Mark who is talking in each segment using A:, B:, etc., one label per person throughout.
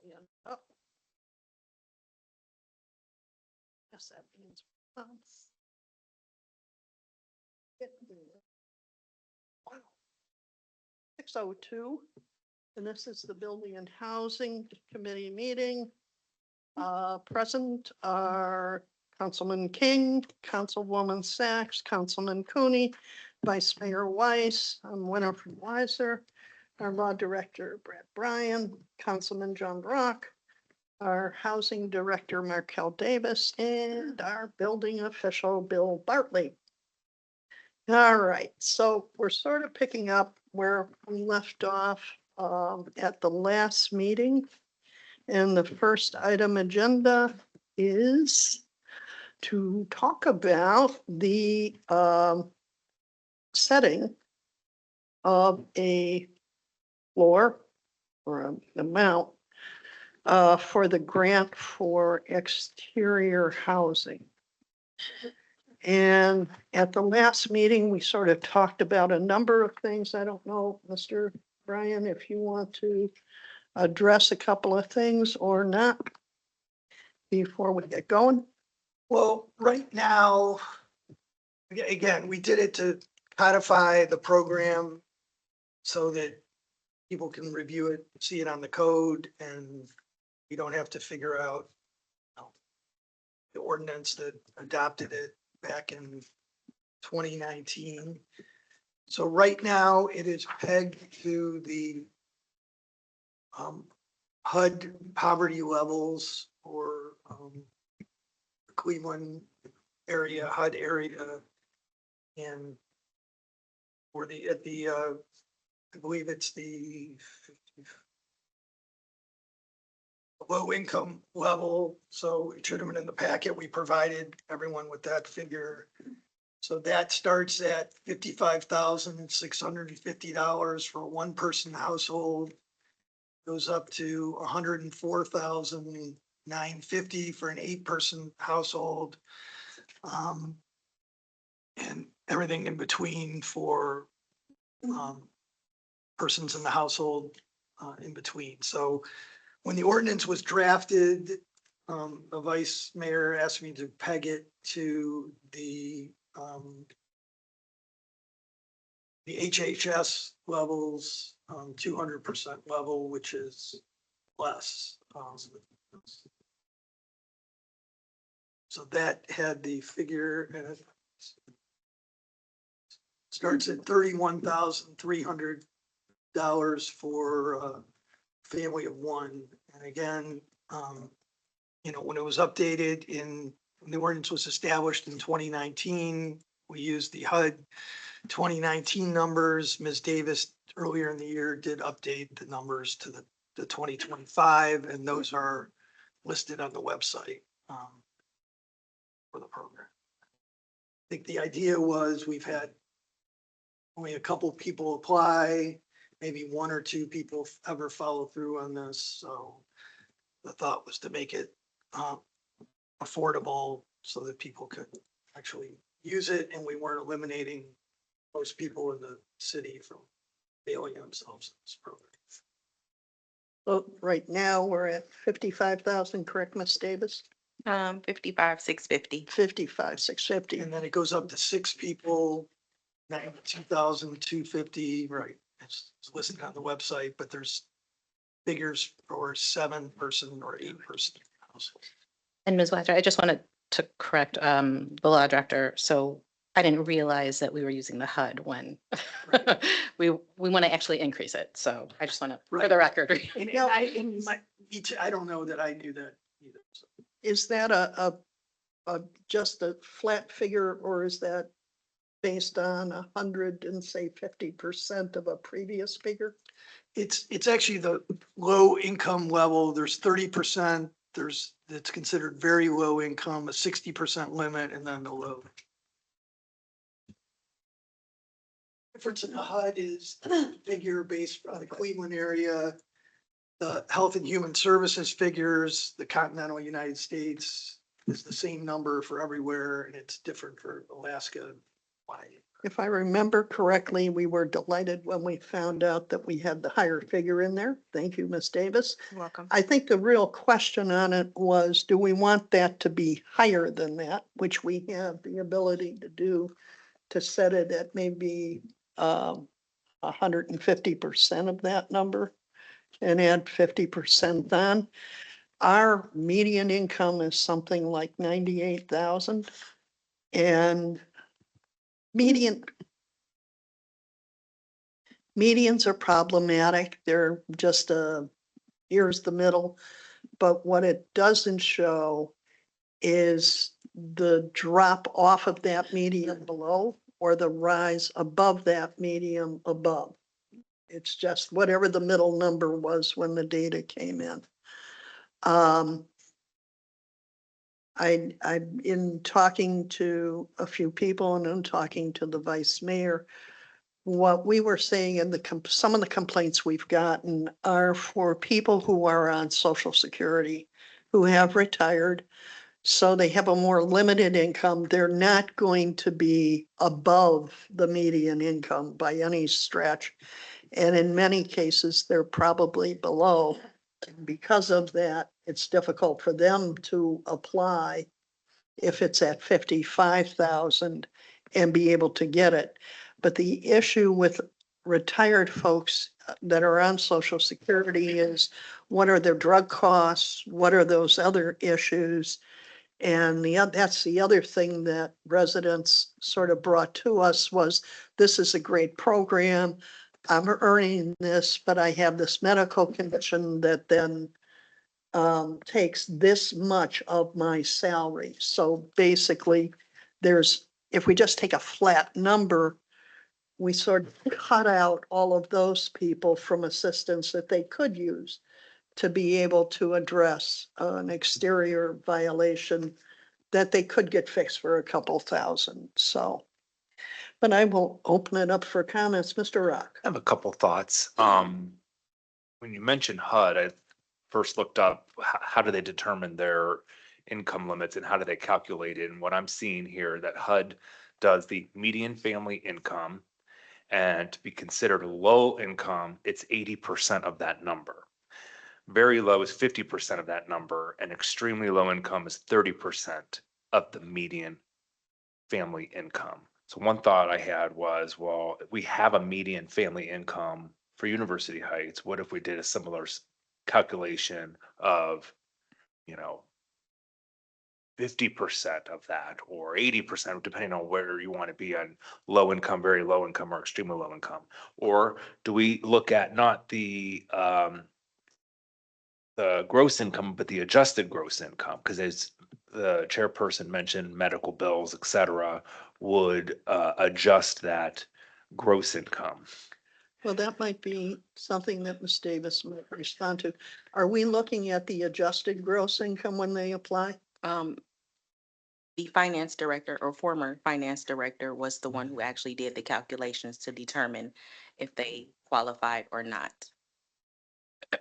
A: we end up. Yes, that means. 6:02, and this is the Building and Housing Committee meeting. Present are Councilman King, Councilwoman Sachs, Councilman Cooney, Vice Mayor Weiss, I'm Winifred Weiser, our Law Director Brad Bryan, Councilman John Brock, our Housing Director Markel Davis, and our Building Official Bill Bartley. All right, so we're sort of picking up where we left off at the last meeting. And the first item agenda is to talk about the setting of a floor or an amount for the grant for exterior housing. And at the last meeting, we sort of talked about a number of things. I don't know, Mr. Bryan, if you want to address a couple of things or not before we get going.
B: Well, right now, again, we did it to codify the program so that people can review it, see it on the code, and we don't have to figure out the ordinance that adopted it back in 2019. So right now, it is pegged to the HUD poverty levels or Cleveland area, HUD area. And for I believe it's the low income level. So it should have been in the packet. We provided everyone with that figure. So that starts at $55,650 for a one person household. Goes up to $104,950 for an 8-person household. And everything in between for persons in the household in between. So when the ordinance was drafted, the vice mayor asked me to peg it to the HHS levels, 200% level, which is less. So that had the figure, and it starts at $31,300 for a family of one. And again, when it was updated when the ordinance was established in 2019, we used the HUD 2019 numbers. Ms. Davis earlier in the year did update the numbers to the 2025, and those are listed on the website for the program. I think the idea was we've had only a couple people apply, maybe one or two people ever follow through on this. So the thought was to make it affordable so that people could actually use it, and we weren't eliminating most people in the city from availing themselves of this program.
A: So right now we're at 55,000, correct, Ms. Davis?
C: 55,650.
A: 55,650.
B: And then it goes up to 6 people, 92,250, right? It's listed on the website, but there's figures for 7-person or 8-person households.
C: And Ms. Weiser, I just wanted to correct the law director. So I didn't realize that we were using the HUD when we want to actually increase it. So I just want to, for the record.
B: And I don't know that I knew that either. So.
A: Is that a just a flat figure, or is that based on 100 and say 50% of a previous figure?
B: It's actually the low income level. There's 30%. That's considered very low income, a 60% limit, and then the low. Difference in the HUD is figure based on the Cleveland area. The Health and Human Services figures, the continental United States is the same number for everywhere, and it's different for Alaska, Hawaii,
A: If I remember correctly, we were delighted when we found out that we had the higher figure in there. Thank you, Ms. Davis.
C: Welcome.
A: I think the real question on it was, do we want that to be higher than that, which we have the ability to do, to set it at maybe 150% of that number and add 50% on. Our median income is something like 98,000. And medians are problematic. They're just here's the middle. But what it doesn't show is the drop off of that median below or the rise above that median above. It's just whatever the middle number was when the data came in. In talking to a few people and in talking to the vice mayor, what we were saying in some of the complaints we've gotten are for people who are on Social Security, who have retired, so they have a more limited income. They're not going to be above the median income by any stretch. And in many cases, they're probably below. And because of that, it's difficult for them to apply if it's at 55,000 and be able to get it. But the issue with retired folks that are on Social Security is, what are their drug costs? What are those other issues? And that's the other thing that residents sort of brought to us was, this is a great program. I'm earning this, but I have this medical condition that then takes this much of my salary. So basically, if we just take a flat number, we sort of cut out all of those people from assistance that they could use to be able to address an exterior violation that they could get fixed for a couple thousand. So, but I will open it up for comments. Mr. Rock.
D: I have a couple thoughts. When you mentioned HUD, I first looked up how do they determine their income limits and how do they calculate it? And what I'm seeing here that HUD does the median family income, and to be considered low income, it's 80% of that number. Very low is 50% of that number, and extremely low income is 30% of the median family income. So one thought I had was, well, if we have a median family income for University Heights, what if we did a similar calculation of, 50% of that or 80%, depending on where you want to be on low income, very low income, or extremely low income? Or do we look at not the gross income, but the adjusted gross income? Because as the chairperson mentioned, medical bills, et cetera, would adjust that gross income.
A: Well, that might be something that Ms. Davis might respond to. Are we looking at the adjusted gross income when they apply?
E: The finance director or former finance director was the one who actually did the calculations to determine if they qualified or not.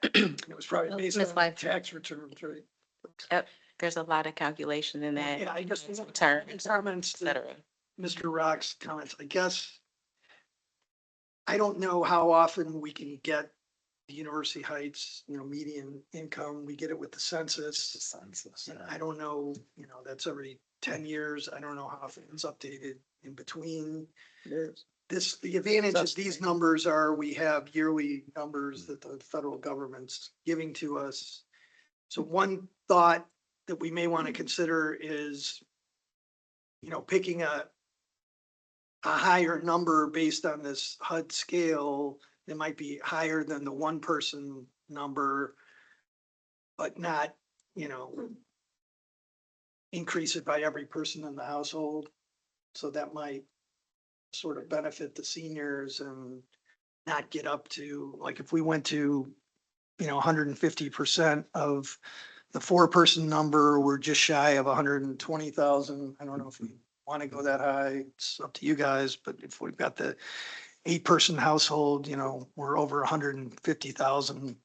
B: It was probably based
C: Ms.
B: on
C: White.
B: tax returns, right?
E: Yep, there's a lot of calculation in that.
B: Yeah, I guess
E: Returns,
B: comments
E: et
B: to
E: cetera.
B: Mr. Rock's comments, I guess. I don't know how often we can get the University Heights, median income. We get it with the census.
D: Census.
B: And I don't know, that's every 10 years. I don't know how often it's updated in between. The advantage of these numbers are we have yearly numbers that the federal government's giving to us. So one thought that we may want to consider is, picking a higher number based on this HUD scale that might be higher than the one person number, but not, increase it by every person in the household. So that might sort of benefit the seniors and not get up to, like, if we went to, 150% of the 4-person number, we're just shy of 120,000. I don't know if we want to go that high. It's up to you guys, but if we've got the 8-person household, we're over 150,000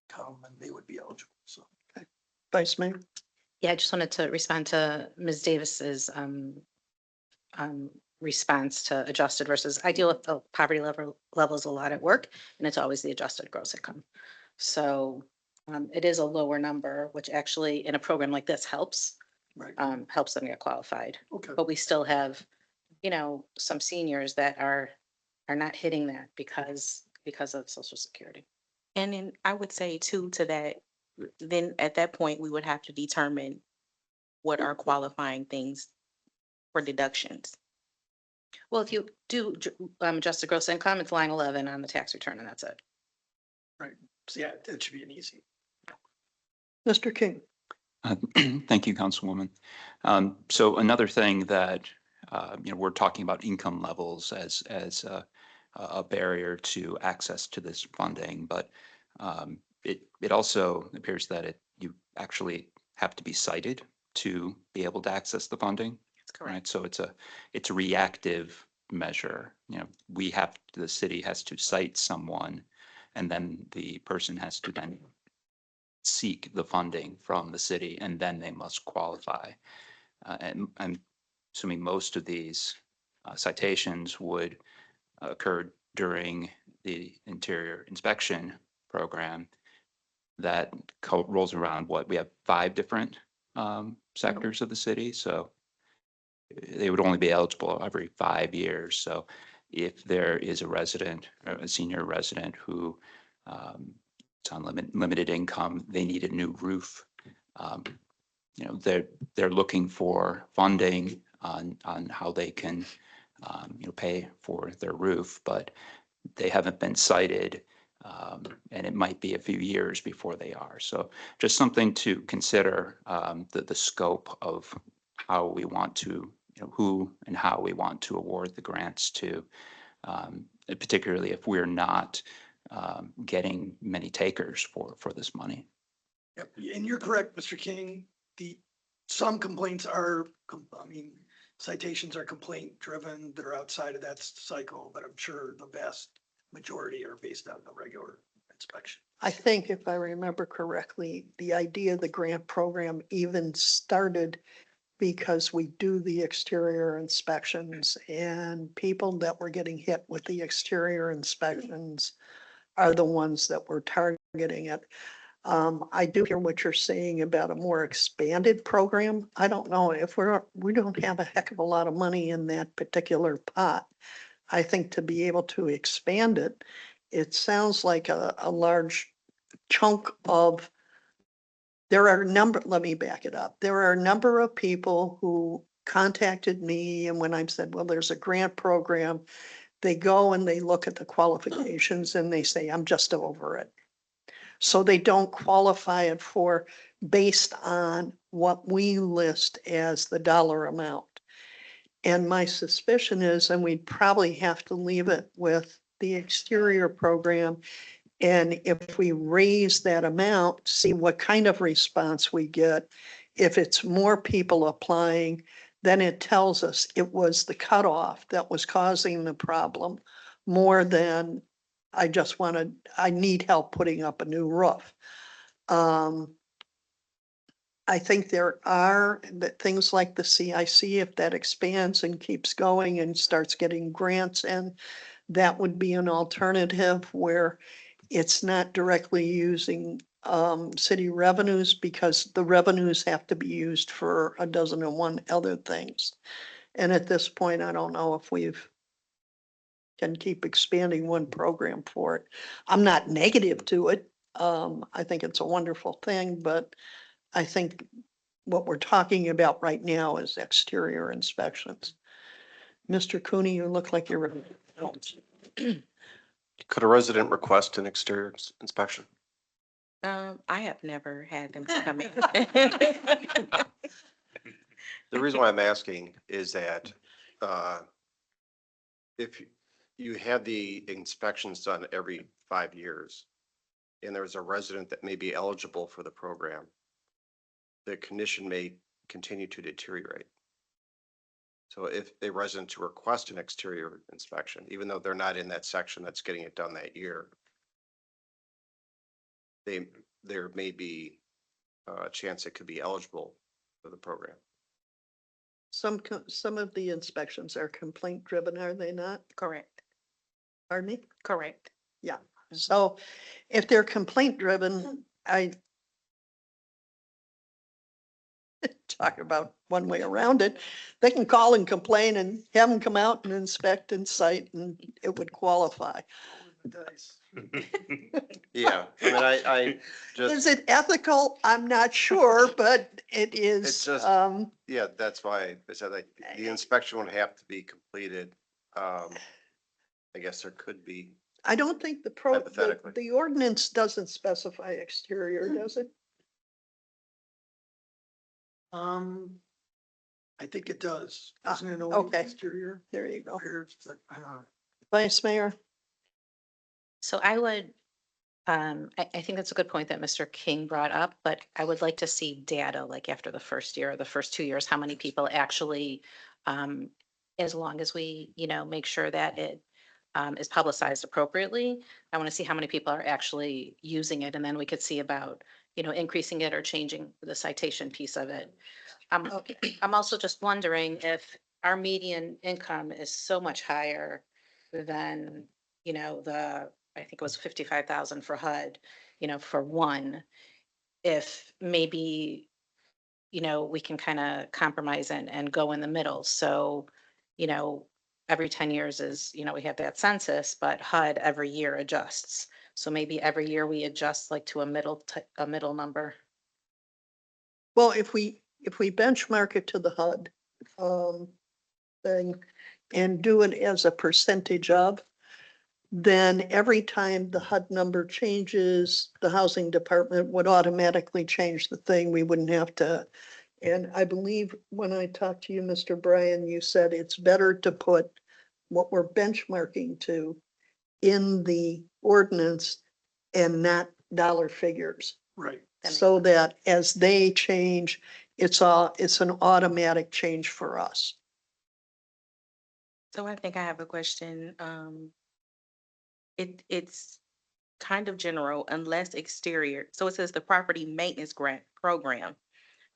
B: come and they would be eligible. So,
A: Vice Mayor?
C: Yeah, I just wanted to respond to Ms. Davis's response to adjusted versus, I deal with the poverty levels a lot at work, and it's always the adjusted gross income. So it is a lower number, which actually in a program like this helps,
B: Right.
C: helps them get qualified.
B: Okay.
C: But we still have, some seniors that are not hitting that because of Social Security.
E: And then I would say too, to that, then at that point, we would have to determine what are qualifying things for deductions.
C: Well, if you do adjusted gross income, it's line 11 on the tax return, and that's it.
B: So yeah, that should be an easy.
A: Mr. King.
F: Thank you, Councilwoman. So another thing that, we're talking about income levels as a barrier to access to this funding, but it also appears that you actually have to be cited to be able to access the funding.
E: That's correct.
F: Right, so it's a reactive measure. The city has to cite someone, and then the person has to then seek the funding from the city, and then they must qualify. And I'm assuming most of these citations would occur during the interior inspection program that rolls around we have 5 different sectors of the city, so they would only be eligible every 5 years. So if there is a resident, a senior resident who is on limited income, they need a new roof. They're looking for funding on how they can pay for their roof, but they haven't been cited, and it might be a few years before they are. So just something to consider, the scope of how we want to, who and how we want to award the grants to, particularly if we're not getting many takers for this money.
B: Yep, and you're correct, Mr. King. Some complaints are, citations are complaint driven that are outside of that cycle, but I'm sure the vast majority are based on the regular inspection.
A: I think if I remember correctly, the idea of the grant program even started because we do the exterior inspections, and people that were getting hit with the exterior inspections are the ones that we're targeting it. I do hear what you're saying about a more expanded program. I don't know if we don't have a heck of a lot of money in that particular pot. I think to be able to expand it, it sounds like a large chunk of, let me back it up. There are a number of people who contacted me, and when I said, well, there's a grant program, they go and they look at the qualifications and they say, I'm just over it. So they don't qualify it for based on what we list as the dollar amount. And my suspicion is, and we'd probably have to leave it with the exterior program. And if we raise that amount, see what kind of response we get. If it's more people applying, then it tells us it was the cutoff that was causing the problem more than I need help putting up a new roof. I think there are things like the CIC, if that expands and keeps going and starts getting grants, and that would be an alternative where it's not directly using city revenues, because the revenues have to be used for a dozen and one other things. And at this point, I don't know if can keep expanding one program for it. I'm not negative to it. I think it's a wonderful thing, but I think what we're talking about right now is exterior inspections. Mr. Cooney, you look like you're.
G: Could a resident request an exterior inspection?
E: I have never had them to come in.
G: The reason why I'm asking is that if you had the inspections done every 5 years and there's a resident that may be eligible for the program, the condition may continue to deteriorate. So if a resident to request an exterior inspection, even though they're not in that section that's getting it done that year, there may be a chance it could be eligible for the program.
A: Some of the inspections are complaint driven, are they not?
E: Correct,
A: Pardon me?
E: correct.
A: So if they're complaint driven, I talk about one way around it. They can call and complain and have them come out and inspect and cite and it would qualify.
G: Yeah, I mean, I
A: Is
G: just,
A: it ethical? I'm not sure, but it
G: It's
A: is,
G: just- yeah, that's why I said like the inspection would have to be completed. I guess there could be,
A: I don't think the
G: Hypothetically.
A: the ordinance doesn't specify exterior, does it?
B: I think it does.
A: Ah,
B: Doesn't it know
A: okay.
B: exterior?
A: There you go.
B: Appears, but I don't know.
A: Vice Mayor?
C: So I would, I think that's a good point that Mr. King brought up, but I would like to see data, like after the first year or the first 2 years, how many people actually, as long as we, make sure that it is publicized appropriately. I want to see how many people are actually using it, and then we could see about, increasing it or changing the citation piece of it. I'm also just wondering if our median income is so much higher than, I think it was 55,000 for HUD, for one, if maybe, we can kind of compromise and go in the middle. So, every 10 years is, we have that census, but HUD every year adjusts. So maybe every year we adjust like to a middle number.
A: Well, if we benchmark it to the HUD, thing and do it as a percentage of, then every time the HUD number changes, the housing department would automatically change the thing. We wouldn't have to. And I believe when I talked to you, Mr. Bryan, you said it's better to put what we're benchmarking to in the ordinance and not dollar figures.
B: Right.
C: That makes
A: So that as they change, it's an automatic change for us.
E: So I think I have a question. It's kind of general unless exterior. So it says the property maintenance grant program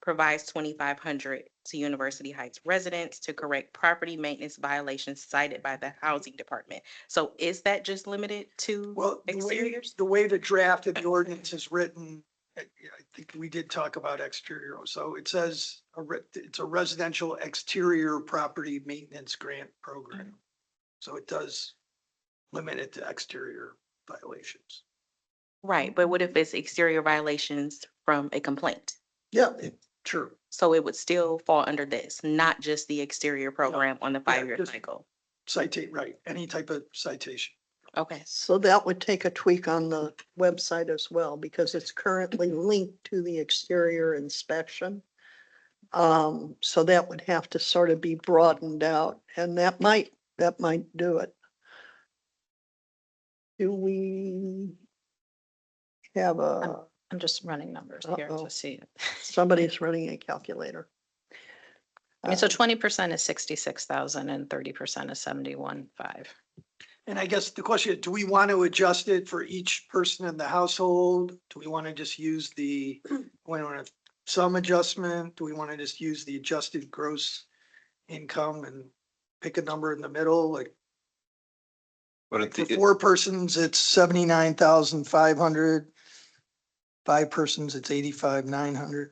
E: provides 2,500 to University Heights residents to correct property maintenance violations cited by the housing department. So is that just limited to
B: Well,
E: exteriors?
B: the way the draft of the ordinance is written, I think we did talk about exterior. So it says it's a residential exterior property maintenance grant program. So it does limit it to exterior violations.
E: Right, but what if it's exterior violations from a complaint?
B: Yeah, true.
E: So it would still fall under this, not just the exterior program on the
B: Yeah,
E: 5-year
B: just-
E: cycle.
B: Citate, right, any type of citation.
E: Okay,
A: So that would take a tweak on the website as well, because it's currently linked to the exterior inspection. So that would have to sort of be broadened out, and that might do it. Do we have
C: I'm just running numbers here
A: Uh-oh.
C: to see.
A: somebody's running a calculator?
C: I mean, so 20% is 66,000 and 30% is 71,500.
B: And I guess the question is, do we want to adjust it for each person in the household? Do we want to just use some adjustment? Do we want to just use the adjusted gross income and pick a number in the middle? Like
G: but
B: for 4 persons, it's 79,500. 5 persons, it's 85,900.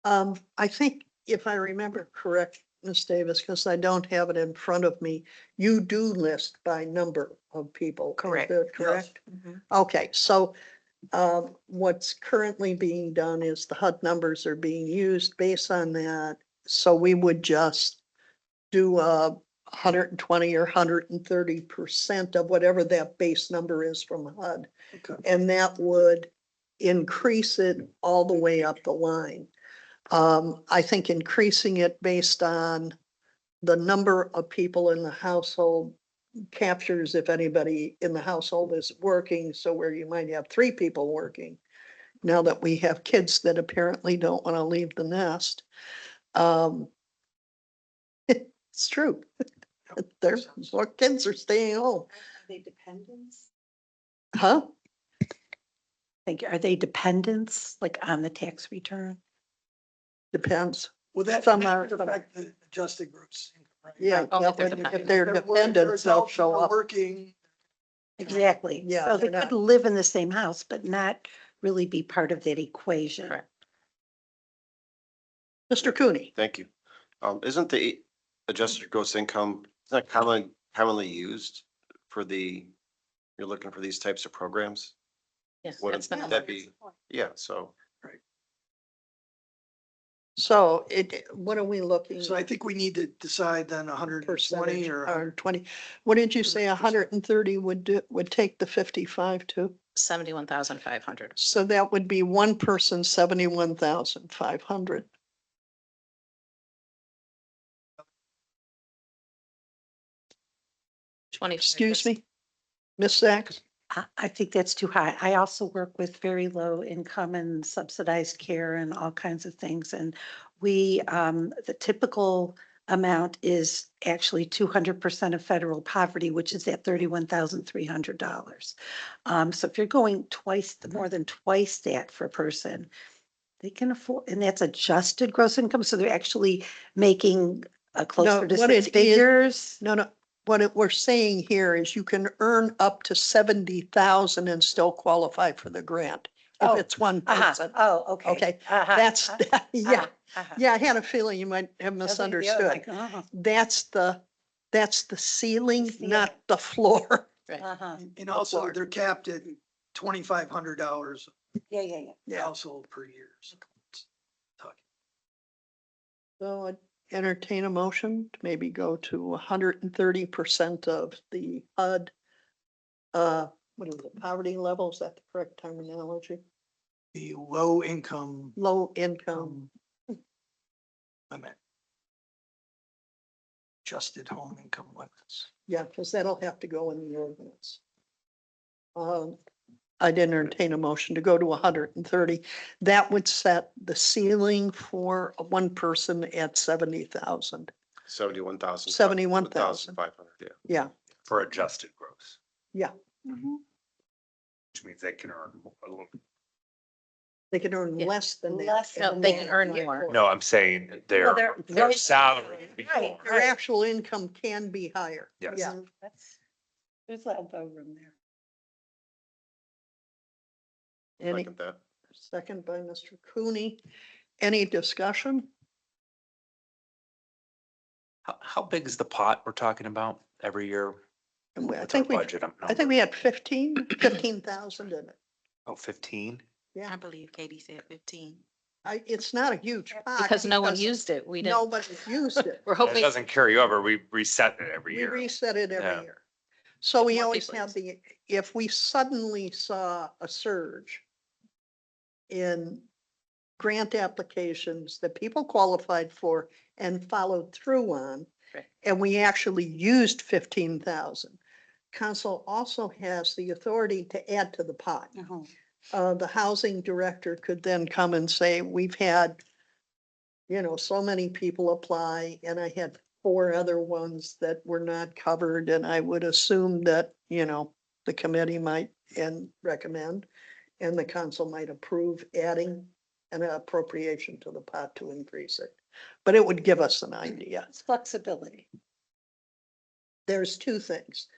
A: I think if I remember correct, Ms. Davis, because I don't have it in front of me, you do list by number of people. Is
E: Correct.
A: that correct?
E: Mhm.
A: Okay, so what's currently being done is the HUD numbers are being used based on that. So we would just do 120 or 130% of whatever that base number is from HUD.
B: Okay.
A: And that would increase it all the way up the line. I think increasing it based on the number of people in the household captures if anybody in the household is working, so where you might have 3 people working. Now that we have kids that apparently don't want to leave the nest. It's true. There's more kids are staying home.
H: Are they dependents?
A: Huh?
H: Like, are they dependents, like on the tax return?
A: Depends.
B: Well, that
A: Some
B: that
A: are-
B: could affect the adjusted gross income, right?
A: Yeah,
C: Only
A: that
C: if they're
A: would- if
C: dependent.
A: they're
B: If
A: dependents, they'll
B: adults
A: show
B: are
A: up.
B: Working,
H: Exactly.
A: Yeah,
H: So they
A: they're
H: could
A: not-
H: live in the same house, but not really be part of that equation.
C: Correct.
A: Mr. Cooney,
G: Thank you. Isn't the adjusted gross income, is that commonly used for you're looking for these types of programs?
C: Yes,
G: Wouldn't
C: that's the
G: that
C: number.
G: be, yeah, so
A: so what are we looking?
B: so I think we need to decide then 120
A: percentage
B: or
A: 20? What did you say? 130 would take the 55 to?
C: 71,500.
A: So that would be one person, 71,500.
C: 25%.
A: Excuse me? Miss Sachs?
H: I think that's too high. I also work with very low income and subsidized care and all kinds of things. And the typical amount is actually 200% of federal poverty, which is at $31,300. So if you're going more than twice that for a person, they can afford, and that's adjusted gross income. So they're actually making closer to
A: what
H: six
A: it is-
H: figures.
A: No. We're saying here is you can earn up to 70,000 and still qualify for the grant. If
H: Oh,
A: it's one
H: Uh-huh.
A: person.
H: Oh, okay.
A: Okay,
H: Uh-huh.
A: that's,
H: Uh-huh.
A: yeah,
H: Uh-huh.
A: yeah, I had a feeling you might have
H: That's like the other,
A: misunderstood.
H: like, uh-huh.
A: That's the ceiling,
H: Ceiling.
A: not the floor.
C: Right.
H: Uh-huh.
B: and also
A: Lord.
B: they're capped at $2,500
H: Yeah, yeah, yeah.
A: Yeah.
B: household per year. So it's tough.
A: So I'd entertain a motion to maybe go to 130% of the HUD. What is it, poverty level? Is that the correct terminology?
B: The low income
A: Low income.
B: limit. Adjusted home income limits.
A: Yeah, because that'll have to go in the ordinance. I'd entertain a motion to go to 130. That would set the ceiling for one person at 70,000.
G: 71,000.
A: 71,000.
G: 500, yeah.
A: Yeah,
D: For adjusted gross,
A: yeah.
D: which means they can earn a little.
A: They can earn
C: Yeah.
A: less than that.
H: Less
C: No,
A: and
C: they
A: then
C: can earn
A: apply
C: more.
A: for it.
D: No, I'm saying
H: Well,
D: their salary. would be
H: Right.
D: more.
A: Their actual income can be higher.
D: Yes.
A: Yeah.
H: There's elbow room there.
A: Any
G: Second that.
A: second by Mr. Cooney. Any discussion?
D: How big is the pot we're talking about every year?
A: I
D: What's our
A: think we,
D: budget
A: I think we had 15,000 in it.
D: Oh, 15?
A: Yeah,
E: I believe Katie said 15.
A: it's not a huge pot.
C: Because no one used it. We didn't.
A: Nobody used it.
C: We're
D: It
C: hoping.
D: doesn't carry over. We reset it every
A: We
D: year.
A: reset it
D: Yeah.
A: every year. So we
C: More
A: always
C: people
A: have
C: use
A: if we suddenly saw a surge in grant applications that people qualified for and followed through on,
C: Right.
A: and we actually used 15,000, council also has the authority to add to the pot. The housing director could then come and say, we've had, so many people apply, and I had 4 other ones that were not covered, and I would assume that, the committee might and recommend, and the council might approve adding an appropriation to the pot to increase it. But it would give us an idea.
H: It's flexibility.
A: There's 2 things.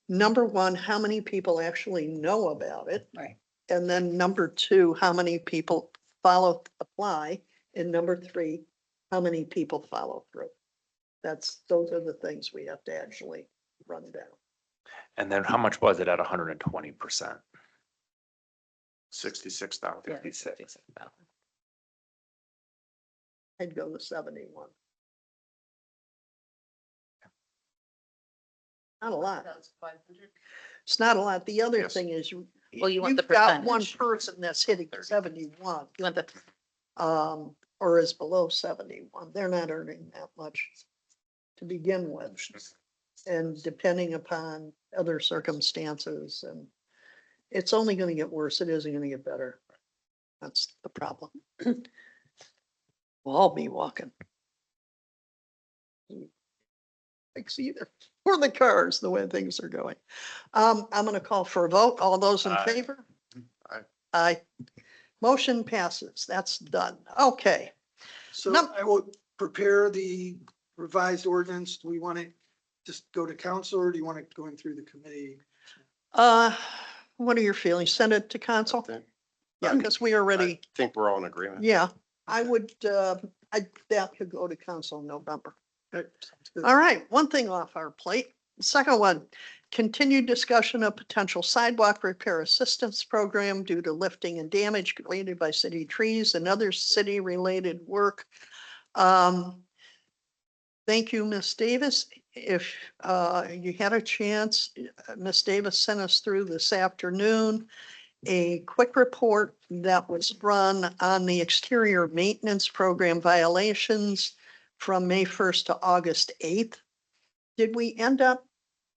A: Number 1, how many people actually know about it?
H: Right.
A: And then number 2, how many people apply? And number 3, how many people follow through? Those are the things we have to actually run down.
D: And then how much was it at 120%?
G: 66,000.
C: Yeah,
D: 56.
A: I'd go to 71. Not a lot. It's not a lot. The other
G: Yes.
A: thing is
C: Well, you want the
A: you've got one
C: percentage.
A: person that's hitting 71,
C: You want the,
A: or is below 71. They're not earning that much to begin with. And depending upon other circumstances, and it's only going to get worse. It isn't going to get better. That's the problem. We'll all be walking. Thanks either, or the cars, the way things are going. I'm going to call for a vote. All those in
D: Aye.
A: favor?
G: Aye.
A: Aye. Motion passes. That's done. Okay.
B: So
A: Num-
B: I will prepare the revised ordinance, do we want to just go to council or do you want it going through the committee?
A: What are your feelings? Send it to council? Yeah, because we
G: I
A: already,
G: think we're all in agreement.
A: yeah, that could go to council in November.
B: Okay, sounds good.
A: All right, one thing off our plate. Second one, continued discussion of potential sidewalk repair assistance program due to lifting and damage created by city trees and other city-related work. Thank you, Ms. Davis. If you had a chance, Ms. Davis sent us through this afternoon a quick report that was run on the exterior maintenance program violations from May 1st to August 8th. Did we end up,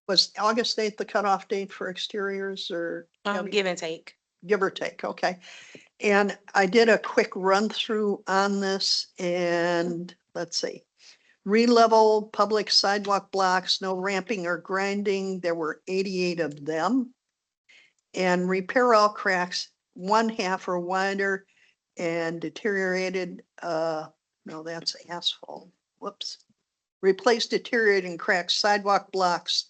A: was August 8th the cutoff date for exteriors or
E: Give and take.
A: give or take? Okay. And I did a quick run through on this and let's see. Re-level public sidewalk blocks, no ramping or grinding. There were 88 of them. And repair all cracks, 1/2 or wider and deteriorated, no, that's asphalt. Whoops. Replace deteriorating cracked sidewalk blocks.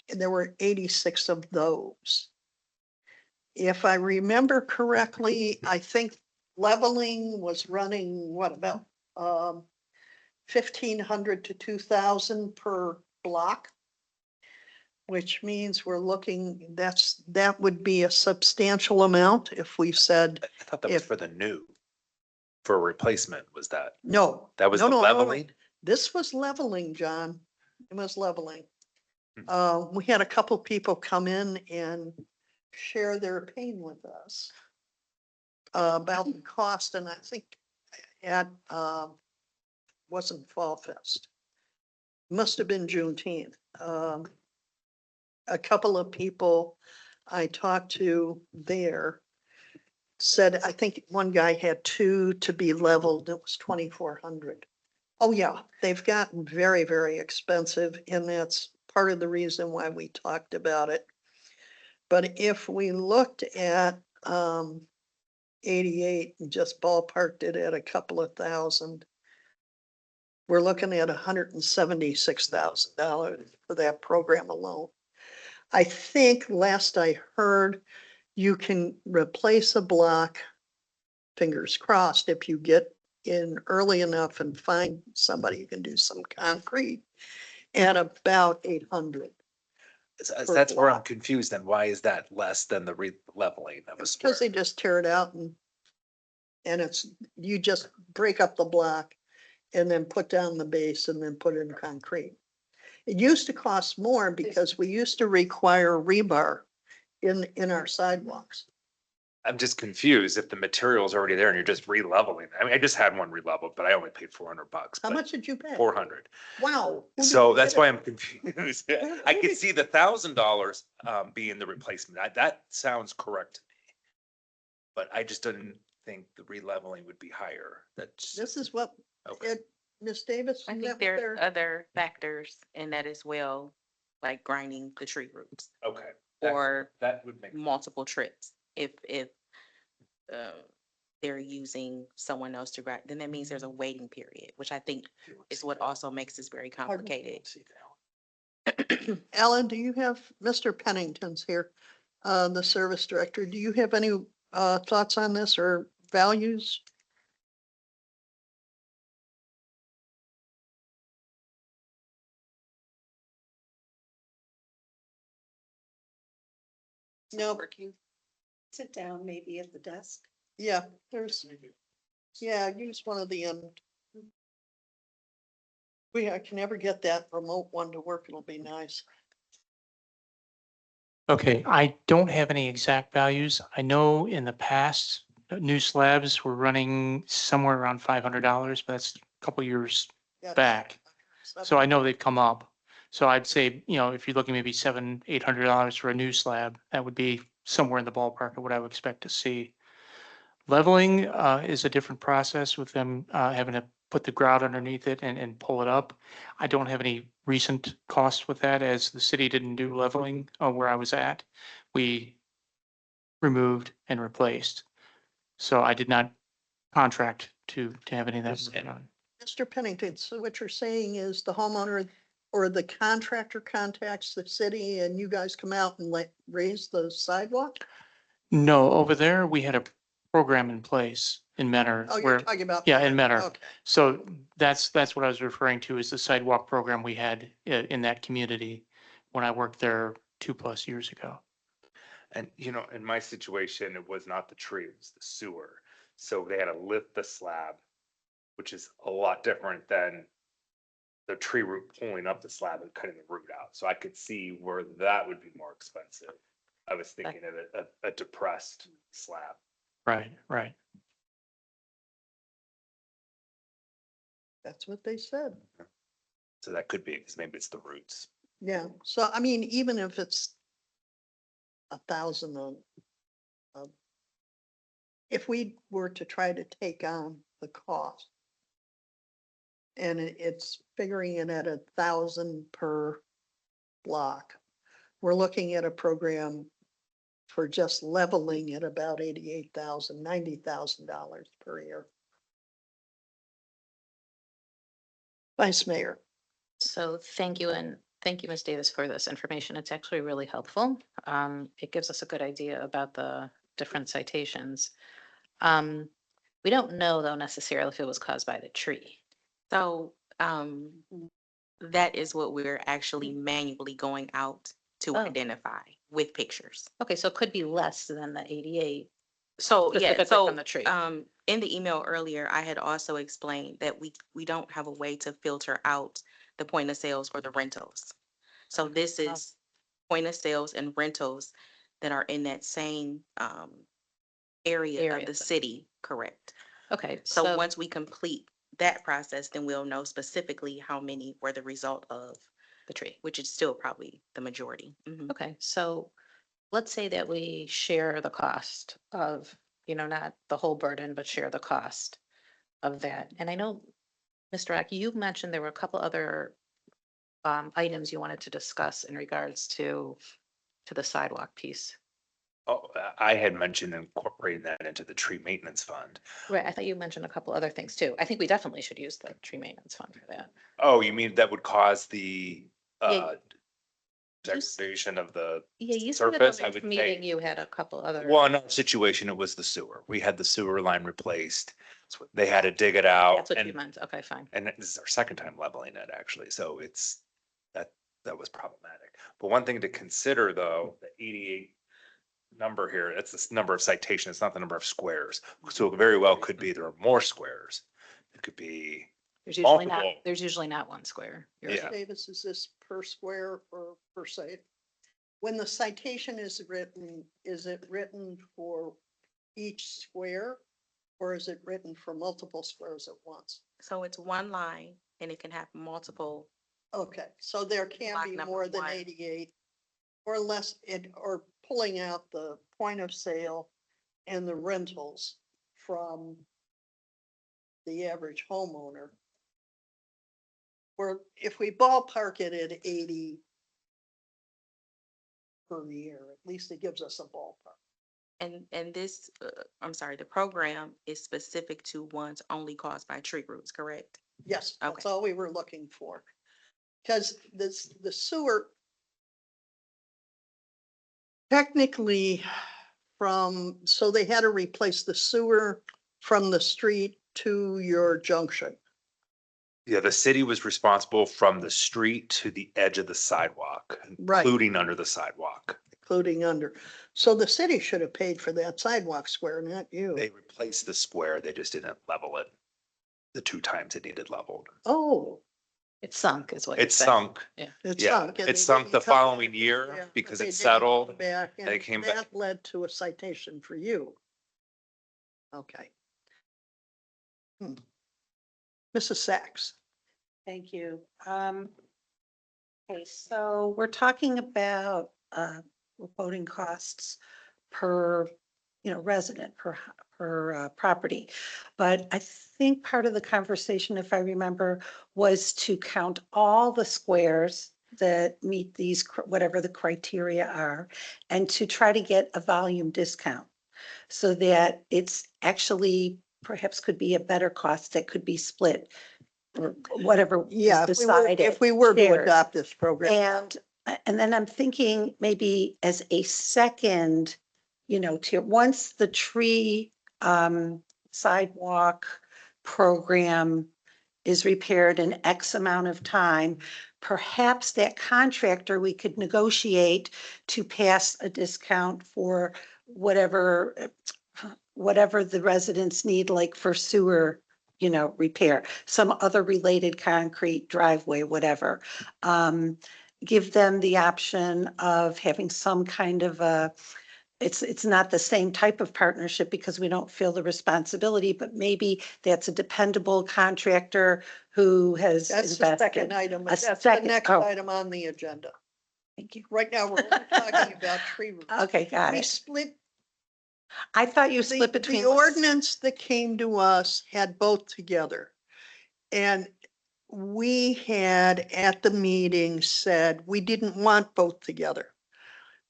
A: And there were 86 of those. If I remember correctly, I think leveling was running, what about, 1,500 to 2,000 per block? Which means we're looking, that would be a substantial amount if we said,
D: I thought that was
A: If-
D: for the new, for replacement, was that?
A: no.
D: That was
A: no,
D: the
A: no, no, no.
D: leveling?
A: This was leveling, John. It was leveling.
D: Hmm.
A: We had a couple people come in and share their pain with us about the cost, and I think at, wasn't Fall Fest. Must have been Juneteenth. A couple of people I talked to there said, I think one guy had 2 to be leveled. It was 2,400. Oh, yeah, they've gotten very, very expensive, and that's part of the reason why we talked about it. But if we looked at 88 and just ballparked it at a couple of thousand, we're looking at $176,000 for that program alone. I think last I heard, you can replace a block, fingers crossed, if you get in early enough and find somebody who can do some concrete, at about 800. per
D: That's where I'm
A: block.
D: confused then. Why is that less than the re-leveling? That was.
A: Because they just tear it out and it's, you just break up the block and then put down the base and then put in concrete. It used to cost more because we used to require rebar in our sidewalks.
D: I'm just confused if the material's already there and you're just re-leveling. I mean, I just had one re-leveled, but I only paid $400.
A: How much did you pay?
D: 400.
A: Wow. Who did
D: So
A: you
D: that's
A: get it
D: why I'm confused. I could see the $1,000 being the replacement. That sounds correct to me. But I just didn't think the re-leveling would be higher. That's,
A: This is what,
D: okay.
A: Ms. Davis?
E: I
A: is that
E: think
A: what
E: there's
A: they're-
E: other factors in that as well, like grinding the tree roots
D: Okay.
E: or
D: That would make.
E: multiple trips. If they're using someone else to grind, then that means there's a waiting period, which I think is what also makes this very complicated.
A: Alan, do you have, Mr. Pennington's here, the service director. Do you have any thoughts on this or values? No.
H: Sit down maybe at the desk.
A: Yeah, there's, yeah, use one of the, I can never get that remote one to work. It'll be nice.
I: Okay, I don't have any exact values. I know in the past, new slabs were running somewhere around $500, but that's a couple years
A: Yeah.
I: back. So I know they've come up. So I'd say, if you're looking maybe $700, $800 for a new slab, that would be somewhere in the ballpark of what I would expect to see. Leveling is a different process with them having to put the grout underneath it and pull it up. I don't have any recent costs with that, as the city didn't do leveling where I was at. We removed and replaced. So I did not contract to have any of that.
A: Mr. Pennington, so what you're saying is the homeowner or the contractor contacts the city and you guys come out and raise the sidewalk?
I: No, over there, we had a program in place in Mentor
A: Oh, you're
I: where,
A: talking about.
I: yeah, in Mentor.
A: Okay.
I: So that's what I was referring to is the sidewalk program we had in that community when I worked there 2+ years ago.
D: And in my situation, it was not the tree, it was the sewer. So they had to lift the slab, which is a lot different than the tree root pulling up the slab and cutting the root out. So I could see where that would be more expensive. I was thinking of a depressed slab.
I: Right, right.
A: That's what they said.
D: So that could be, because maybe it's the roots.
A: Yeah, so I mean, even if it's 1,000 if we were to try to take on the cost and it's figuring it at 1,000 per block, we're looking at a program for just leveling at about $88,000, $90,000 per year. Vice Mayor.
C: So thank you, and thank you, Ms. Davis, for this information. It's actually really helpful. It gives us a good idea about the different citations. We don't know though necessarily if it was caused by the tree.
E: So, that is what we're actually manually going out to
C: Oh.
E: identify with pictures.
C: Okay, so it could be less than the 88.
E: So, yeah,
C: Specifically
E: so,
C: from the tree.
E: in the email earlier, I had also explained that we don't have a way to filter out the point of sales for the rentals. So this
C: Oh.
E: is point of sales and rentals that are in that same, area of
C: Area.
E: the city, correct?
C: Okay,
E: So once we complete that process, then we'll know specifically how many were the result of,
C: the tree.
E: which is still probably the majority. Mhm.
C: Okay, so let's say that we share the cost of, not the whole burden, but share the cost of that. And I know, Mr. Rack, you mentioned there were a couple other items you wanted to discuss in regards to the sidewalk piece.
D: Oh, I had mentioned incorporating that into the tree maintenance fund.
C: Right, I thought you mentioned a couple other things too. I think we definitely should use the tree maintenance fund for that.
D: Oh, you mean that would cause the
C: Yeah.
D: degradation of the
C: Yeah, you said at
D: surface?
C: the
D: I
C: next
D: would
C: meeting
D: say,
C: you had a couple other.
D: well, in our situation, it was the sewer. We had the sewer line replaced. So they had to dig it out.
C: That's what you
D: and
C: meant. Okay, fine.
D: And this is our second time leveling it, actually, so that was problematic. But one thing to consider, though, the 88 number here, that's the number of citations, it's not the number of squares. So it very well could be there are more squares. It could be, multiple.
C: There's usually not one square. You're
D: Yeah.
C: right.
A: Davis, is this per square or per site? When the citation is it written for each square? Or is it written for multiple squares at once?
E: So it's one line and it can have multiple,
A: Okay, so there can
E: Block
A: be
E: number
A: more than
E: one.
A: 88 or less, or pulling out the point of sale and the rentals from the average homeowner. Where if we ballpark it at 80 per year, at least it gives us a ballpark.
E: and this, I'm sorry, the program is specific to ones only caused by tree roots, correct?
A: Yes, that's
E: Okay.
A: all we were looking for. Because the sewer technically so they had to replace the sewer from the street to your junction.
D: yeah, the city was responsible from the street to the edge of the sidewalk,
A: Right.
D: including under the sidewalk.
A: Including under. So the city should have paid for that sidewalk square, not you.
D: They replaced the square, they just didn't level it the 2 times it needed leveled.
A: Oh,
C: It's sunk is what you're
D: It
C: saying.
D: sunk.
A: it's
D: Yeah,
A: sunk. and
D: it
A: they
D: sunk
A: didn't
D: the
A: come
D: following
A: back.
D: year
A: Yeah,
D: because
A: they
D: it
A: didn't come
D: settled.
A: Back,
D: They
A: and
D: came back.
A: that led to a citation for you. Okay. Mrs. Sachs.
H: Thank you. Okay, so we're talking about, reporting costs per, resident, per property. But I think part of the conversation, if I remember, was to count all the squares that meet these, whatever the criteria are, and to try to get a volume discount so that it's actually perhaps could be a better cost that could be split or whatever is
A: Yeah,
H: decided.
A: if we were to
H: shared.
A: adopt this program.
H: And then I'm thinking maybe as a second, tier, once the tree sidewalk program is repaired in X amount of time, perhaps that contractor, we could negotiate to pass a discount for whatever the residents need, like for sewer, repair, some other related concrete driveway, whatever. Give them the option of having some kind of it's not the same type of partnership because we don't feel the responsibility, but maybe that's a dependable contractor who has
A: That's the second
H: invested.
A: item.
H: A
A: That's the
H: second-
A: next
H: oh.
A: item on the agenda.
H: Thank you.
A: Right now, we're only talking about tree roots.
H: Okay, got
A: We
H: it.
A: split,
H: I thought you split between.
A: the ordinance that came to us had both together. And we had at the meeting said we didn't want both together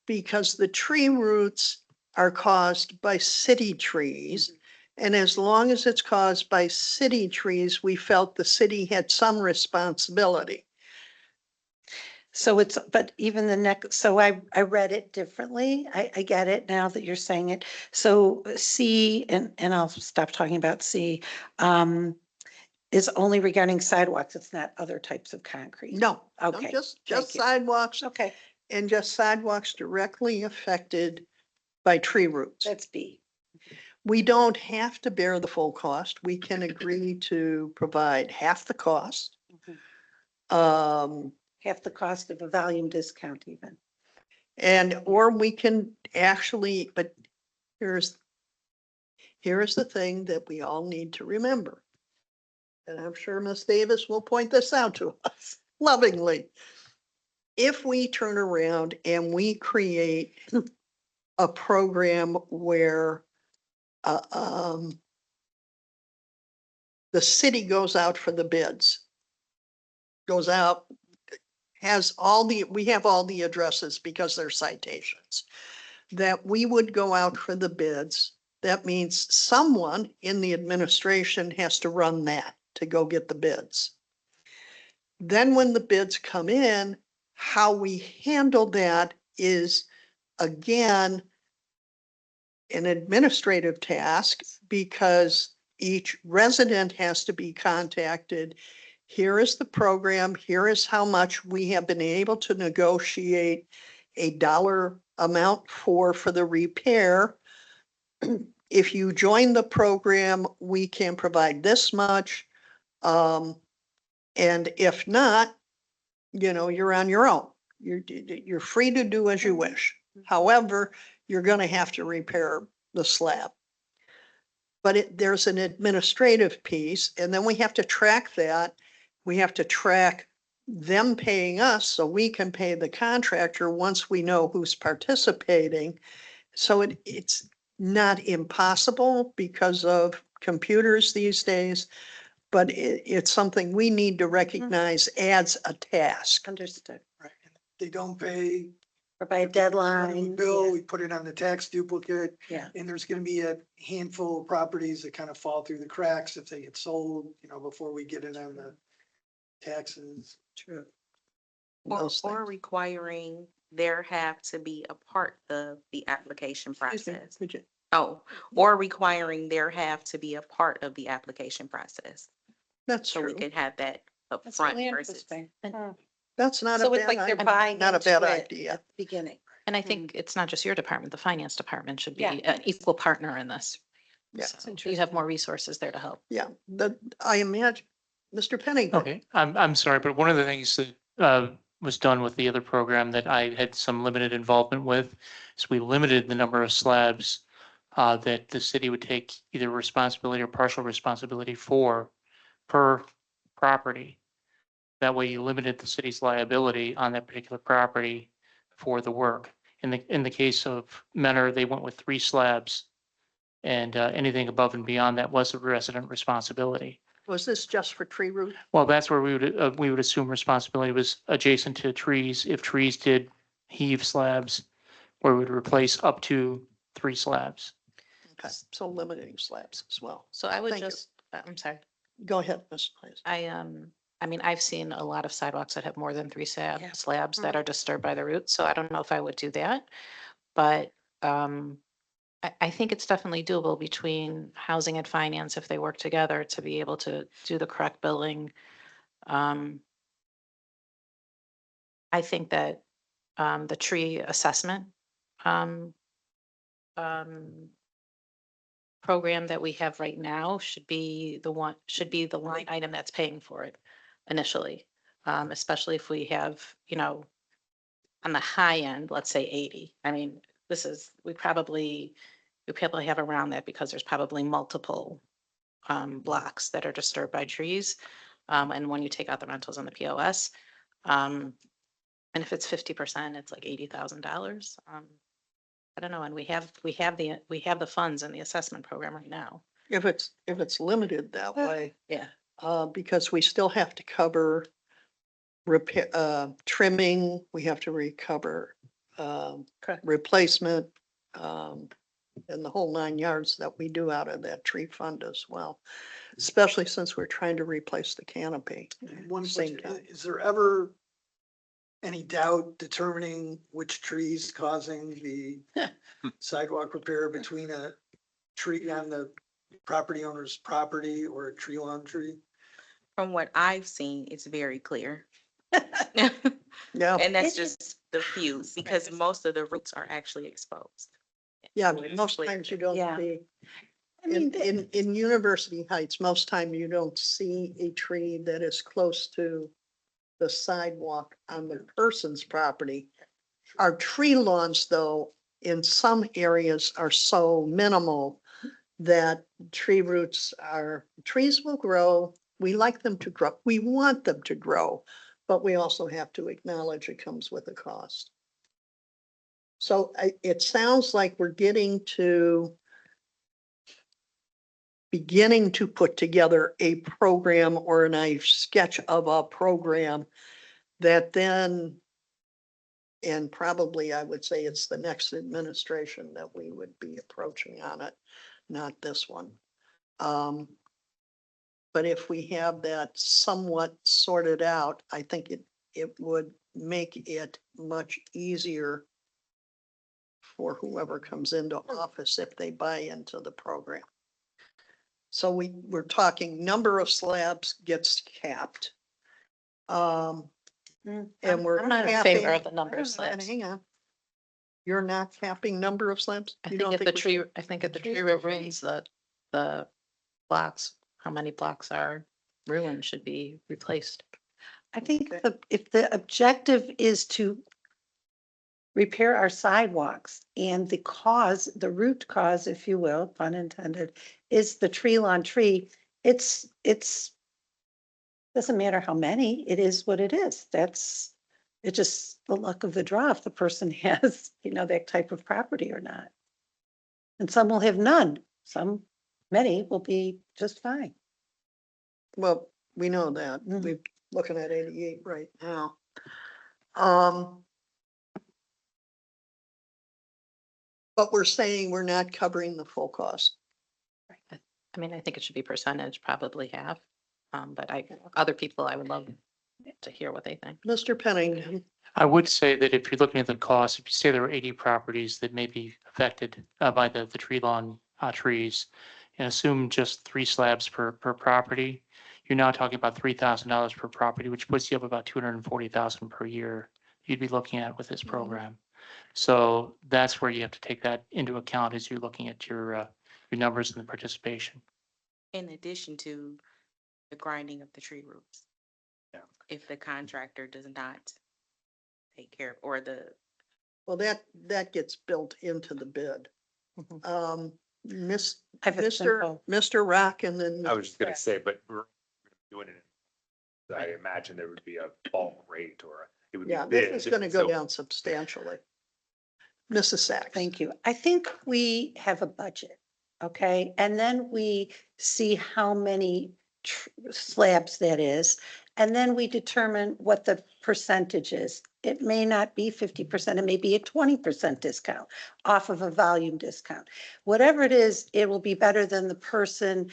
A: because the tree roots are caused by city trees. And as long as it's caused by city trees, we felt the city had some responsibility.
H: So but even the next, so I read it differently. I get it now that you're saying it. So C, and I'll stop talking about C, is only regarding sidewalks. It's not other types of concrete.
A: No, no,
H: Okay,
A: just
H: thank you.
A: sidewalks
H: Okay,
A: and just sidewalks directly affected by tree roots.
H: that's B.
A: We don't have to bear the full cost. We can agree to provide half the cost.
H: Half the cost of a volume discount even.
A: Or we can actually, but here is the thing that we all need to remember. And I'm sure Ms. Davis will point this out to us lovingly. If we turn around and we create a program where the city goes out for the bids, goes out, we have all the addresses because they're citations, that we would go out for the bids. That means someone in the administration has to run that to go get the bids. Then when the bids come in, how we handle that is again an administrative task because each resident has to be contacted. Here is the program. Here is how much we have been able to negotiate a dollar amount for the repair. If you join the program, we can provide this much. And if not, you're on your own. You're free to do as you wish. However, you're going to have to repair the slab. But there's an administrative piece, and then we have to track that. We have to track them paying us so we can pay the contractor once we know who's participating. So it's not impossible because of computers these days, but it's something we need to recognize as a task.
H: Understood.
B: Right. And if they don't pay.
H: Or by a
B: we send them a
H: deadline.
B: Bill,
H: yeah,
B: we put it on the tax duplicate.
H: Yeah.
B: And there's gonna be a handful of properties that kind of fall through the cracks if they get sold, before we get it on the taxes.
H: True.
A: Those
E: Or
A: things.
E: requiring there have to be a part of the application
A: Excuse me,
E: process.
A: could you-
E: Or requiring there have to be a part of the application process.
A: That's
E: So we
A: true.
E: could have that
H: That's
E: upfront
H: really
E: versus.
H: interesting.
A: That's not a
H: So it's
A: bad
H: like they're
A: idea.
H: buying
A: Not a
H: into
A: bad
H: it
A: idea.
H: at the beginning.
C: And I think it's not just your department, the finance department should be
H: Yeah.
C: an equal partner in this.
A: Yeah.
C: So you have more resources there to help.
A: Yeah, I imagine, Mr. Pennington.
I: Okay, I'm sorry, but one of the things that was done with the other program that I had some limited involvement with is we limited the number of slabs that the city would take either responsibility or partial responsibility for per property. That way you limited the city's liability on that particular property for the work. In the case of Menor, they went with 3 slabs. And anything above and beyond that was a resident responsibility.
A: Was this just for tree root?
I: Well, that's where we would assume responsibility was adjacent to trees. If trees did heave slabs, or we would replace up to 3 slabs.
A: Okay, so limiting slabs as well.
C: So I would
A: Thank you.
C: just, I'm sorry.
A: Go ahead, Ms. Weiss.
C: I mean, I've seen a lot of sidewalks that have more than three
H: Yeah.
C: slabs that are disturbed by the roots, so I don't know if I would do that. But, I think it's definitely doable between housing and finance if they work together to be able to do the correct billing. Um, I think that, the tree assessment, um, um, program that we have right now should be the line item that's paying for it initially. Especially if we have, on the high end, let's say 80. I mean, we probably have around that because there's probably multiple blocks that are disturbed by trees. And when you take out the rentals and the POS, and if it's 50%, it's like $80,000. I don't know, and we have the funds in the assessment program right now.
A: If it's limited that way,
C: Yeah.
A: because we still have to cover repair, trimming, we have to recover,
C: Correct.
A: replacement, and the whole 9 yards that we do out of that tree fund as well, especially since we're trying to replace the canopy.
B: One
A: Same
B: question,
A: time.
B: is there ever any doubt determining which trees causing the sidewalk repair between a tree on the property owner's property or a tree lawn tree?
E: From what I've seen, it's very clear.
A: Yeah,
E: And that's
H: It-
E: just the few, because most of the roots are actually exposed.
A: yeah,
E: So it's
A: most
E: clear.
A: times you don't
H: Yeah.
A: see.
H: I mean,
A: In University Heights, most time you don't see a tree that is close to the sidewalk on the person's property. Our tree lawns, though, in some areas are so minimal that trees will grow. We like them to grow. We want them to grow, but we also have to acknowledge it comes with a cost. So it sounds like we're beginning to put together a program or a sketch of a program that then, and probably I would say it's the next administration that we would be approaching on it, not this one. But if we have that somewhat sorted out, I think it would make it much easier for whoever comes into office if they buy into the program. So we're talking number of slabs gets capped. And we're.
C: I'm not in favor
A: capping-
C: of the number of slabs.
A: Hang on. You're not capping number of slabs?
C: I
A: You
C: think
A: don't
C: if the
A: we
C: tree,
A: should?
C: I think if the tree remains, the blocks, how many blocks are ruined should be replaced.
H: I think if the objective is to repair our sidewalks and the root cause, if you will, pun intended, is the tree lawn tree, it's doesn't matter how many, it is what it is. It's just the luck of the draw if the person has, that type of property or not. And some will have none, many will be just fine.
A: Well, we know that.
H: Mhm.
A: We're looking at 88 right now. But we're saying we're not covering the full cost.
C: I mean, I think it should be percentage, probably half. But other people, I would love to hear what they think.
A: Mr. Pennington,
I: I would say that if you're looking at the cost, if you say there are 80 properties that may be affected by the tree lawn trees, and assume just 3 slabs per property, you're now talking about $3,000 per property, which puts you up about 240,000 per year you'd be looking at with this program. So that's where you have to take that into account as you're looking at your numbers and the participation.
E: In addition to the grinding of the tree roots.
D: Yeah.
E: If the contractor does not take care of, or
A: well, that gets built into the bid.
C: Mhm.
H: I have a simple-
A: Mr. Rock and then.
D: I was just gonna say, but we're doing it. I imagine there would be a bulk rate or it would be
A: Yeah,
D: bid.
A: this is gonna go
D: so-
A: down substantially. Mrs. Sacks.
H: Thank you. I think we have a budget, okay? And then we see how many slabs that is. And then we determine what the percentage is. It may not be 50%, it may be a 20% discount off of a volume discount. Whatever it is, it will be better than the person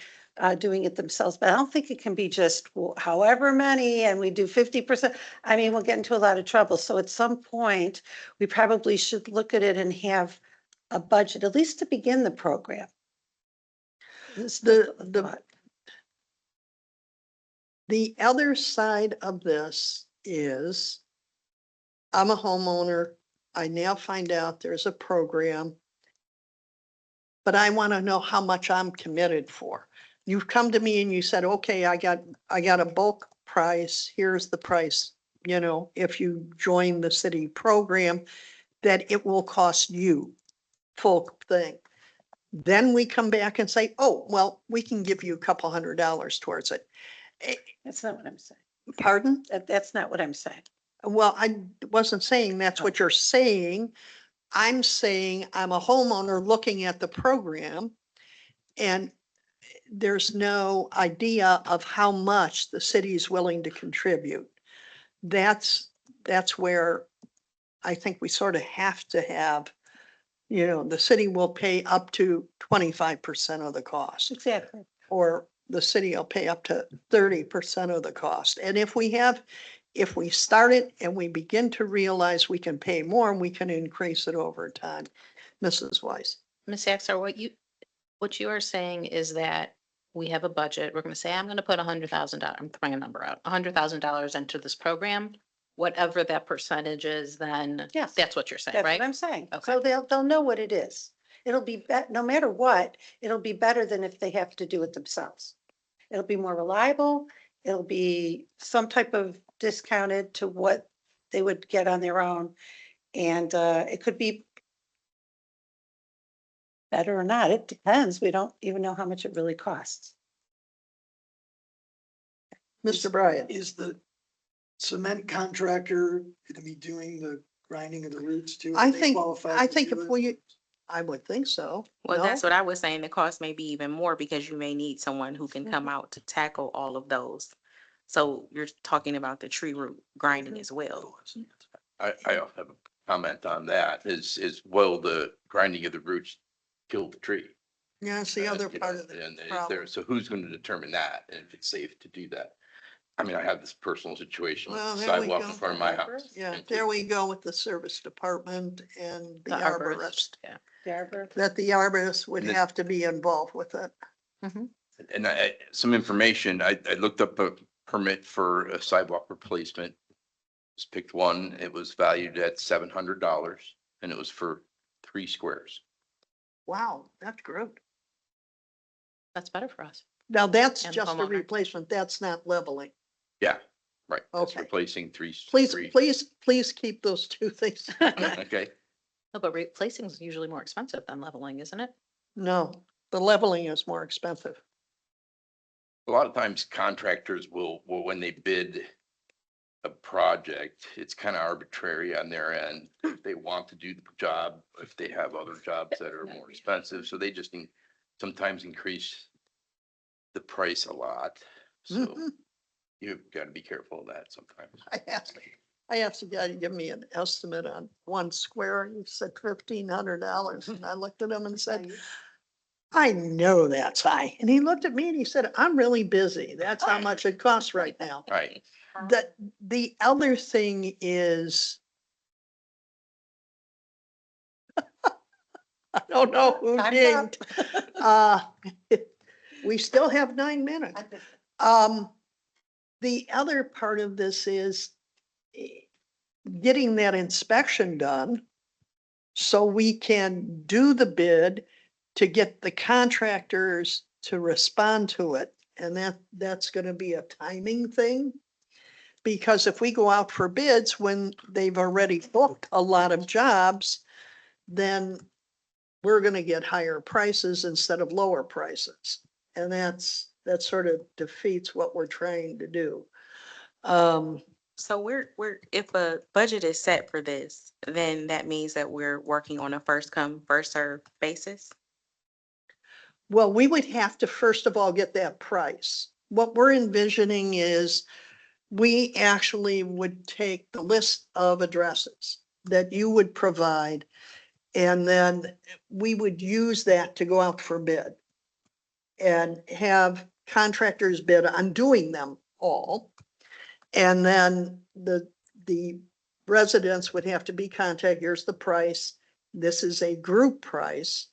H: doing it themselves, but I don't think it can be just however many and we do 50%. I mean, we'll get into a lot of trouble. So at some point, we probably should look at it and have a budget, at least to begin the program.
A: The other side of this is I'm a homeowner. I now find out there's a program. But I want to know how much I'm committed for. You've come to me and you said, okay, I got a bulk price. Here's the price. You know, if you join the city program, that it will cost you full thing. Then we come back and say, oh, well, we can give you a couple $100 towards it.
H: That's not what I'm saying.
A: Pardon?
H: That's not what I'm saying.
A: Well, I wasn't saying that's what you're saying. I'm saying I'm a homeowner looking at the program and there's no idea of how much the city is willing to contribute. That's where I think we sort of have to have, you know, the city will pay up to 25% of the cost,
H: Exactly.
A: or the city will pay up to 30% of the cost. And if we start it and we begin to realize we can pay more, we can increase it over time. Mrs. Weiss.
C: Ms. Axer, what you are saying is that we have a budget. We're going to say, I'm going to put $100,000. I'm throwing a number out, $100,000 into this program. Whatever that percentage is, then
H: Yes.
C: that's what you're saying,
H: That's
C: right?
H: what I'm saying.
C: Okay.
H: So they'll know what it is. It'll be, no matter what, it'll be better than if they have to do it themselves. It'll be more reliable. It'll be some type of discounted to what they would get on their own. And it could be better or not. It depends. We don't even know how much it really costs.
A: Mr. Bryant.
B: Is the cement contractor going to be doing the grinding of the roots too?
A: I
B: Are they
A: think,
B: qualified
A: I
B: to
A: think
B: do
A: if
B: it?
A: I would think so.
E: Well,
A: No?
E: that's what I was saying. The cost may be even more because you may need someone who can come out to tackle all of those. So you're talking about the tree root grinding as well.
J: I also have a comment on that, is will the grinding of the roots kill the tree?
A: Yeah, it's the other
J: You
A: part
J: know,
A: of the
J: and is
A: problem.
J: there, so who's going to determine that and if it's safe to do that? I mean, I have this personal situation with
A: Well,
J: the
A: there we
J: sidewalk
A: go.
J: in front of my house.
A: Yeah,
J: and
A: there we go with the service department and the arborist.
C: Yeah.
A: That the arborist would
J: And it-
A: have to be involved with it.
J: And some information, I looked up a permit for a sidewalk replacement. Just picked one, it was valued at $700 and it was for 3 squares.
A: Wow, that's good.
C: That's better for us.
A: Now, that's
C: And
A: just a
C: homeowner.
A: replacement. That's not leveling.
J: Yeah, right. It's
A: Okay.
J: replacing three.
A: Please keep those two things.
J: Okay.
C: No, but replacing is usually more expensive than leveling, isn't it?
A: No, the leveling is more expensive.
J: A lot of times contractors will, when they bid a project, it's kind of arbitrary on their end. They want to do the job if they have other jobs that are more expensive, so they just sometimes increase the price a lot. So
A: Mhm.
J: you've got to be careful of that sometimes.
A: I asked the guy to give me an estimate on 1 square. He said $1,500. And I looked at him and said, I know that's high. And he looked at me and he said, I'm really busy. That's how much it costs right now.
J: Right.
A: The other thing is, I don't know who
H: Time's
A: dinged. We still have 9 minutes. The other part of this is getting that inspection done so we can do the bid to get the contractors to respond to it. And that's gonna be a timing thing. Because if we go out for bids when they've already booked a lot of jobs, then we're gonna get higher prices instead of lower prices. And that sort of defeats what we're trying to do.
E: So if a budget is set for this, then that means that we're working on a first come, first served basis.
A: Well, we would have to first of all get that price. What we're envisioning is we actually would take the list of addresses that you would provide, and then we would use that to go out for bid. and have contractors bid on doing them all. And then the residents would have to be contacted, here's the price. This is a group price.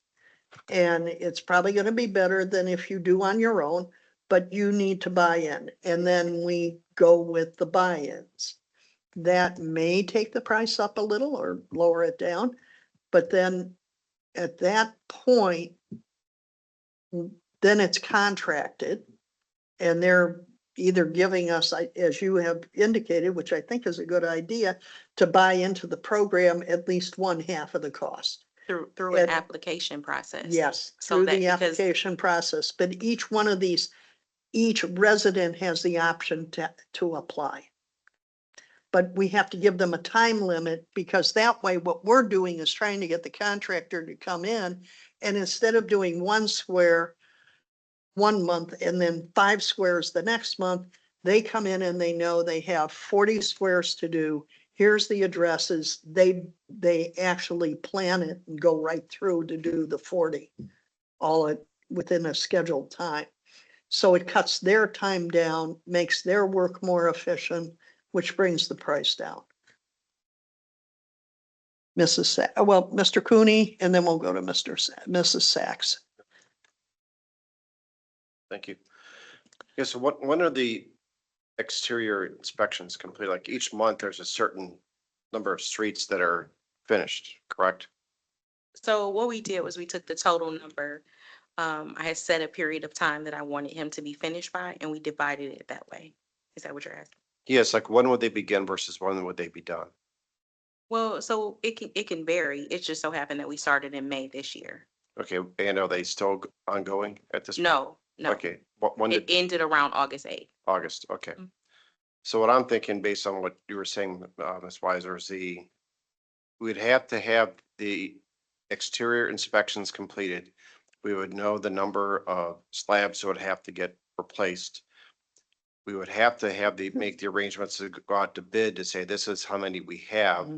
A: And it's probably gonna be better than if you do on your own, but you need to buy in. And then we go with the buy-ins. That may take the price up a little or lower it down, but then at that point, then it's contracted. And they're either giving us, as you have indicated, which I think is a good idea, to buy into the program at least one half of the cost.
E: Through an
A: And-
E: application process.
A: Yes,
E: So
A: through
E: that-
A: the
E: because-
A: application process, but each one of these, each resident has the option to apply. But we have to give them a time limit, because that way what we're doing is trying to get the contractor to come in. And instead of doing one square one month and then 5 squares the next month, they come in and they know they have 40 squares to do. Here's the addresses. They actually plan it and go right through to do the 40, all within a scheduled time. So it cuts their time down, makes their work more efficient, which brings the price down. Mr. Cooney, and then we'll go to Mrs. Sachs.
G: Thank you. Yeah, so when are the exterior inspections complete? Like each month, there's a certain number of streets that are finished, correct?
E: So what we did was we took the total number. I had set a period of time that I wanted him to be finished by, and we divided it that way. Is that what you're asking?
G: Yes, like when would they begin versus when would they be done?
E: Well, so it can vary. It just so happened that we started in May this year.
G: Okay, and are they still ongoing at this? point?
E: No.
G: Okay, when
E: It
G: did,
E: ended around August 8th.
G: August, okay.
E: Mm.
G: So what I'm thinking, based on what you were saying, Ms. Weiser, is we'd have to have the exterior inspections completed. We would know the number of slabs that would have to get replaced. We would have to make the arrangements to go out to bid to say, this is how many we have,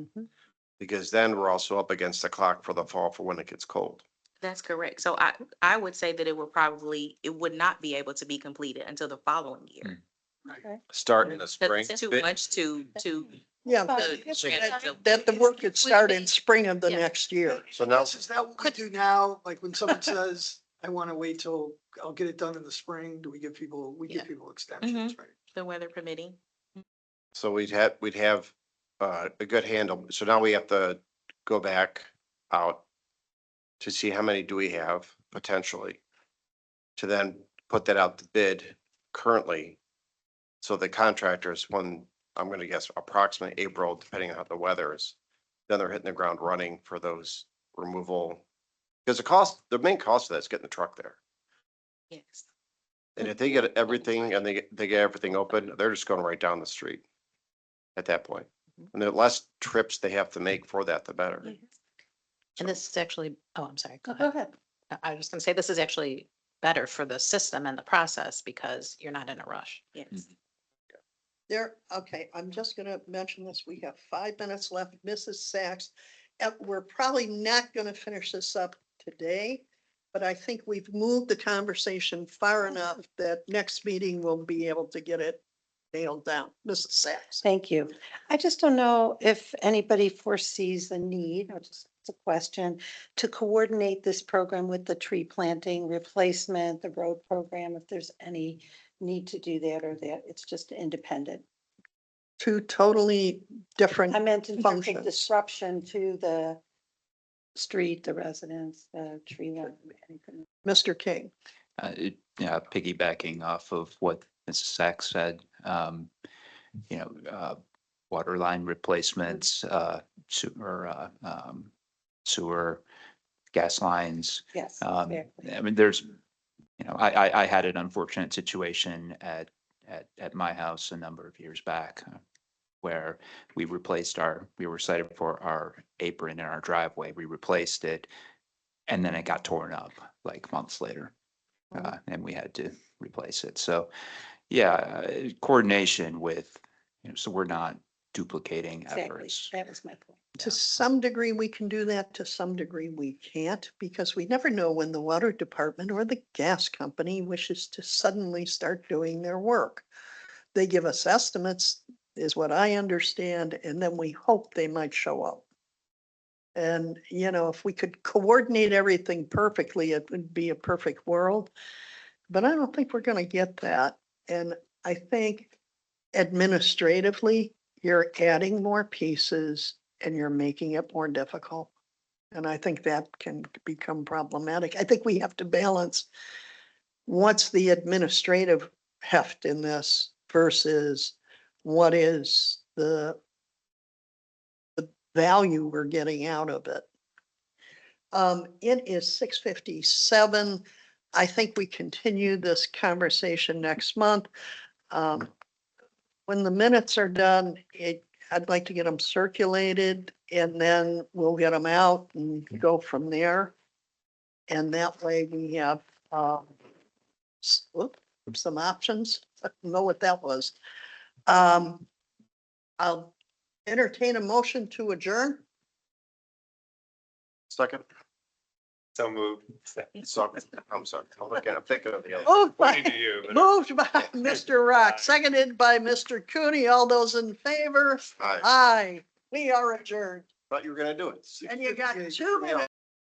G: because then we're also up against the clock for the fall for when it gets cold.
E: That's correct. So I would say that it would not be able to be completed until the following year.
G: Start in the
E: 'Cause
G: spring.
E: it's too
G: bid-
E: much to
A: Yeah, that the work could start in spring of the next year.
G: So now,
B: Is that what we do now? Like when someone says, I want to wait till, I'll get it done in the spring, do we give people,
E: Yeah.
B: extensions, right?
E: the weather permitting.
G: so we'd have a good handle. So now we have to go back out to see how many do we have potentially, to then put that out to bid currently. So the contractors, when, I'm gonna guess approximately April, depending on how the weather is, then they're hitting the ground running for those removal. Because the main cost of that is getting the truck there.
E: Yes.
G: And if they get everything and they get everything open, they're just going right down the street at that point. And the less trips they have to make for that, the better.
C: And this is actually, oh, I'm sorry. Go
H: Go
C: ahead.
H: ahead.
C: I was just gonna say, this is actually better for the system and the process because you're not in a rush.
E: Yes.
A: Okay, I'm just gonna mention this. We have 5 minutes left. Mrs. Sachs, we're probably not gonna finish this up today, but I think we've moved the conversation far enough that next meeting we'll be able to get it nailed down. Mrs. Sachs.
H: Thank you. I just don't know if anybody foresees the need, or just it's a question, to coordinate this program with the tree planting replacement, the road program, if there's any need to do that, or that it's just independent.
A: 2 totally different.
H: I meant in terms of
A: Functions.
H: disruption to the street, the residents, the tree line, anything.
A: Mr. King.
F: Yeah, piggybacking off of what Mrs. Sachs said, water line replacements, sewer, gas lines.
H: Yes,
F: Um,
H: exactly.
F: I mean, there's, I had an unfortunate situation at my house a number of years back where we were cited for our apron in our driveway. We replaced it and then it got torn up like months later. And we had to replace it. So, yeah, coordination with, so we're not duplicating
H: Exactly.
F: efforts.
H: That was my point.
A: To some degree, we can do that. To some degree, we can't, because we never know when the water department or the gas company wishes to suddenly start doing their work. They give us estimates, is what I understand, and then we hope they might show up. And, you know, if we could coordinate everything perfectly, it would be a perfect world. But I don't think we're gonna get that. And I think administratively, you're adding more pieces and you're making it more difficult. And I think that can become problematic. I think we have to balance what's the administrative heft in this versus what is the value we're getting out of it. It is 6:57. I think we continue this conversation next month. When the minutes are done, I'd like to get them circulated and then we'll get them out and go from there. And that way we have, some options. I don't know what that was. I'll entertain a motion to adjourn.
G: Second.
D: So moved.
G: So, I'm sorry, I'm thinking of the other.
A: Moved by
D: Pointing to you, but-
A: moved by Mr. Rock, seconded by Mr. Cooney. All those in favor?
G: Aye.
A: Aye. We are adjourned.
G: Thought you were gonna do it.
A: And you got 2 minutes.